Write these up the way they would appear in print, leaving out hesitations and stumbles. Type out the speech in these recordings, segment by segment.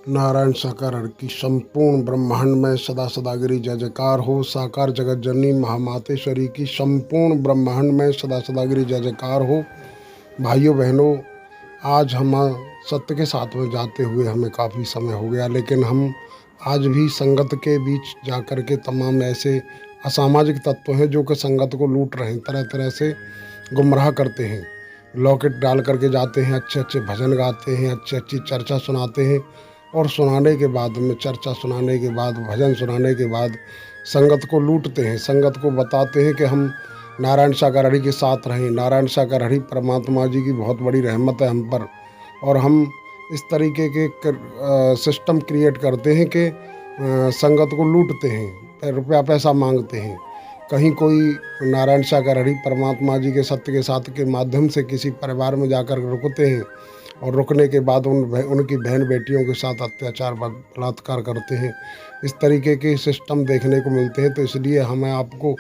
नारायण साकार की संपूर्ण ब्रह्मांड में सदा सदागिरी जय जयकार हो। साकार जगत जननी महामातेश्वरी की संपूर्ण ब्रह्मांड में सदा सदागिरी जय जयकार हो। भाइयों बहनों, आज हम सत्य के साथ में जाते हुए हमें काफ़ी समय हो गया, लेकिन हम आज भी संगत के बीच जाकर के तमाम ऐसे असामाजिक तत्व हैं जो कि संगत को लूट रहे हैं, तरह तरह से गुमराह करते हैं। लॉकेट डाल करके जाते हैं, अच्छे अच्छे भजन गाते हैं, अच्छी अच्छी चर्चा सुनाते हैं, और सुनाने के बाद में चर्चा सुनाने के बाद भजन सुनाने के बाद संगत को लूटते हैं। संगत को बताते हैं कि हम नारायण सागर हरि के साथ रहें। नारायण सागर हरि परमात्मा जी की बहुत बड़ी रहमत है हम पर, और हम इस तरीके के सिस्टम क्रिएट करते हैं कि संगत को लूटते हैं, रुपया पैसा मांगते हैं। कहीं कोई नारायण सागर हरि परमात्मा जी के सत्य के साथ के माध्यम से किसी परिवार में जाकर रुकते हैं, और रुकने के बाद उनकी बहन बेटियों के साथ अत्याचार बलात्कार करते हैं। इस तरीके के सिस्टम देखने को मिलते हैं। तो इसलिए हमें आपको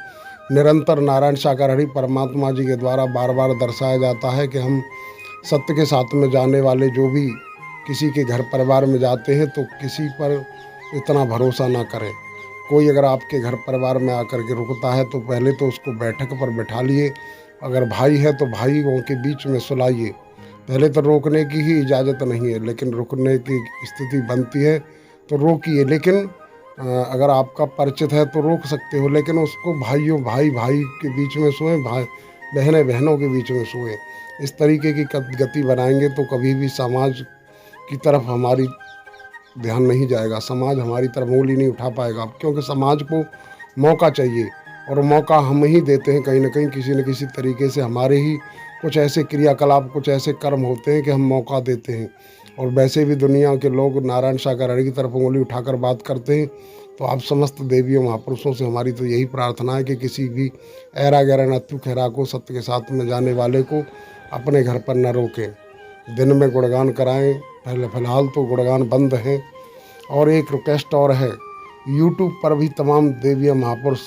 निरंतर नारायण सागर हरि परमात्मा जी के द्वारा बार बार दर्शाया जाता है कि हम सत्य के साथ में जाने वाले जो भी किसी के घर परिवार में जाते हैं तो किसी पर इतना भरोसा ना करें। कोई अगर आपके घर परिवार में आकर के रुकता है तो पहले तो उसको बैठक पर बैठा लिए। अगर भाई है तो भाइयों के बीच में सुलाइए। पहले तो रोकने की ही इजाज़त नहीं है, लेकिन रुकने की स्थिति बनती है तो रोकिए। लेकिन अगर आपका परिचित है तो रोक सकते हो, लेकिन उसको भाइयों भाई भाई के बीच में सोए, भाई बहनें बहनों के बीच में सोए। इस तरीके की गति बनाएंगे तो कभी भी समाज की तरफ हमारी ध्यान नहीं जाएगा, समाज हमारी तरफ उंगली नहीं उठा पाएगा। क्योंकि समाज को मौका चाहिए, और मौका हम ही देते हैं कहीं ना कहीं, किसी न किसी तरीके से हमारे ही कुछ ऐसे क्रियाकलाप, कुछ ऐसे कर्म होते हैं कि हम मौका देते हैं। और वैसे भी दुनिया के लोग नारायण सागर हरि की तरफ उंगली उठाकर बात करते हैं। तो आप समस्त देवियों महापुरुषों से हमारी तो यही प्रार्थना है कि किसी भी ऐरा गैरा नत्थु खैरा को, सत्य के साथ में जाने वाले को अपने घर पर न रोकें। दिन में गुणगान कराएं। फिलहाल तो गुणगान बंद है। और एक रिक्वेस्ट और है, यूट्यूब पर भी तमाम देवियाँ महापुरुष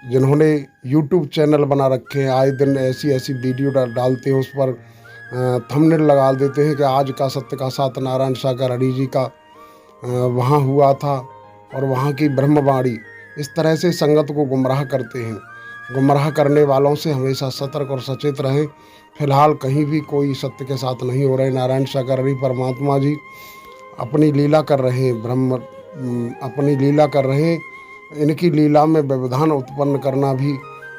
जिन्होंने यूट्यूब चैनल बना रखे हैं, आए दिन ऐसी ऐसी वीडियो डालते हैं, उस पर थंबनेल लगा देते हैं कि आज का सत्य का साथ नारायण सागर हरि जी का वहाँ हुआ था, और वहाँ की ब्रह्मवाणी। इस तरह से संगत को गुमराह करते हैं। गुमराह करने वालों से हमेशा सतर्क और सचेत रहें। फिलहाल कहीं भी कोई सत्य के साथ नहीं हो रहे। नारायण सागर हरि परमात्मा जी अपनी लीला कर रहे हैं, अपनी लीला कर रहे हैं। इनकी लीला में व्यवधान उत्पन्न करना भी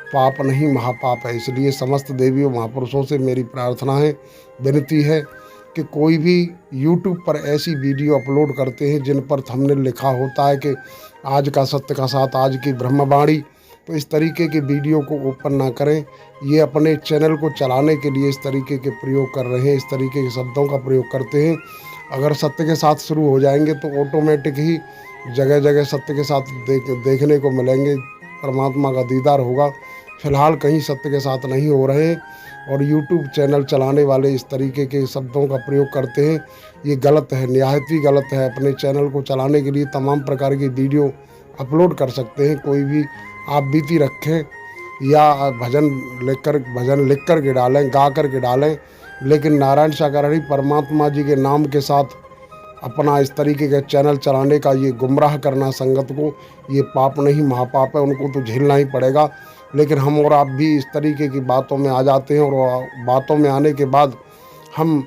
पाप नहीं, महापाप है। इसलिए समस्त देवियों महापुरुषों से मेरी प्रार्थना है, विनती है कि कोई भी यूट्यूब पर ऐसी वीडियो अपलोड करते हैं जिन पर थंबनेल लिखा होता है कि आज का सत्य का साथ, आज की ब्रह्मवाणी, तो इस तरीके के वीडियो को ओपन ना करें। ये अपने चैनल को चलाने के लिए इस तरीके के प्रयोग कर रहे हैं, इस तरीके के शब्दों का प्रयोग करते हैं। अगर सत्य के साथ शुरू हो जाएंगे तो ऑटोमेटिक ही जगह जगह सत्य के साथ देखने को मिलेंगे, परमात्मा का दीदार होगा। फिलहाल कहीं सत्य के साथ नहीं हो रहे हैं, और यूट्यूब चैनल चलाने वाले इस तरीके के शब्दों का प्रयोग करते हैं। ये गलत है, निहायत ही गलत है। अपने चैनल को चलाने के लिए तमाम प्रकार की वीडियो अपलोड कर सकते हैं। कोई भी आप बीती रखें या भजन लिख कर के डालें, गा कर के डालें, लेकिन नारायण सागर हरि परमात्मा जी के नाम के साथ अपना इस तरीके का चैनल चलाने का, ये गुमराह करना संगत को, ये पाप नहीं महापाप है। उनको तो झेलना ही पड़ेगा। लेकिन हम और आप भी इस तरीके की बातों में आ जाते हैं, और बातों में आने के बाद हम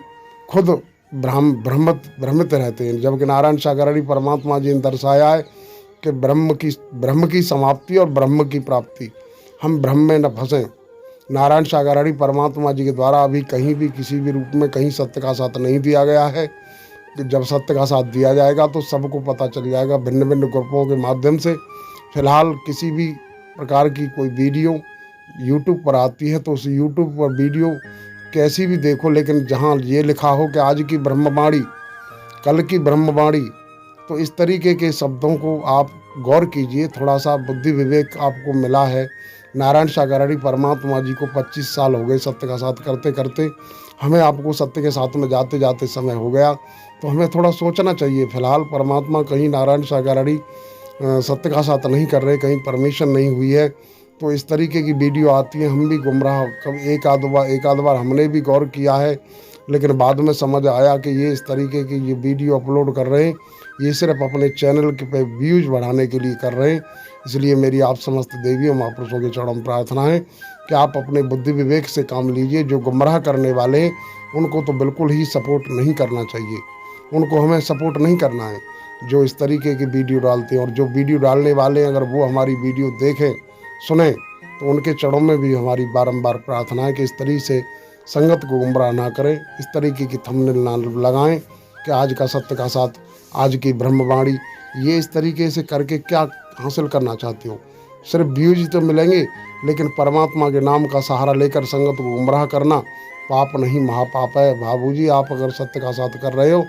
खुद भ्रमित रहते हैं। जबकि नारायण सागर हरि परमात्मा जी ने दर्शाया है कि ब्रह्म की समाप्ति और ब्रह्म की प्राप्ति, हम ब्रह्म में न फंसें। नारायण सागर हरि परमात्मा जी के द्वारा अभी कहीं भी किसी भी रूप में कहीं सत्य का साथ नहीं दिया गया है। जब सत्य का साथ दिया जाएगा तो सबको पता चल जाएगा भिन्न भिन्न ग्रुपों के माध्यम से। फिलहाल किसी भी प्रकार की कोई वीडियो यूट्यूब पर आती है तो उस यूट्यूब पर वीडियो कैसी भी देखो, लेकिन जहाँ ये लिखा हो कि आज की ब्रह्मवाणी, कल की ब्रह्मवाणी, तो इस तरीके के शब्दों को आप गौर कीजिए। थोड़ा सा बुद्धि विवेक आपको मिला है। नारायण सागर हरि परमात्मा जी को 25 साल हो गए सत्य का साथ करते करते। हमें आपको सत्य के साथ में जाते जाते समय हो गया, तो हमें थोड़ा सोचना चाहिए। फिलहाल परमात्मा कहीं नारायण सागर हरि सत्य का साथ नहीं कर रहे, कहीं परमिशन नहीं हुई है, तो इस तरीके की वीडियो आती है। हम भी गुमराह, कब एक आध बार हमने भी गौर किया है। लेकिन बाद में समझ आया कि ये इस तरीके की ये वीडियो अपलोड कर रहे हैं, ये सिर्फ अपने चैनल के पे व्यूज बढ़ाने के लिए कर रहे हैं। इसलिए मेरी आप समस्त देवियों महापुरुषों के चरणों में प्रार्थना है कि आप अपने बुद्धि विवेक से काम लीजिए। जो गुमराह करने वाले हैं उनको तो बिल्कुल ही सपोर्ट नहीं करना चाहिए, उनको हमें सपोर्ट नहीं करना है। जो इस तरीके की वीडियो डालते हैं और जो वीडियो डालने वाले हैं, अगर वो हमारी वीडियो देखें सुने तो उनके चरणों में भी हमारी बारंबार प्रार्थना है कि इस तरीके से संगत को गुमराह ना करें, इस तरीके की थंबनेल ना लगाएं कि आज का सत्य का साथ, आज की ब्रह्मवाणी, ये इस तरीके से करके क्या हासिल करना चाहते हो? सिर्फ व्यूज तो मिलेंगे, लेकिन परमात्मा के नाम का सहारा लेकर संगत को गुमराह करना पाप नहीं महापाप है। बाबूजी, आप अगर सत्य का साथ कर रहे हो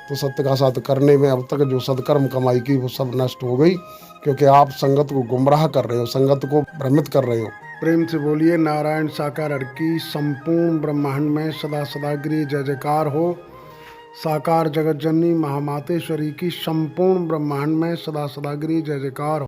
तो सत्य का साथ करने में अब तक जो सदकर्म कमाई की वो सब नष्ट हो गई, क्योंकि आप संगत को गुमराह कर रहे हो, संगत को भ्रमित कर रहे हो। प्रेम से बोलिए नारायण साकार हर की संपूर्ण ब्रह्मांड में सदा सदागिरी जय जयकार हो। साकार जगत जननी महामातेश्वरी की संपूर्ण ब्रह्मांड में सदा सदागिरी जय जयकार हो।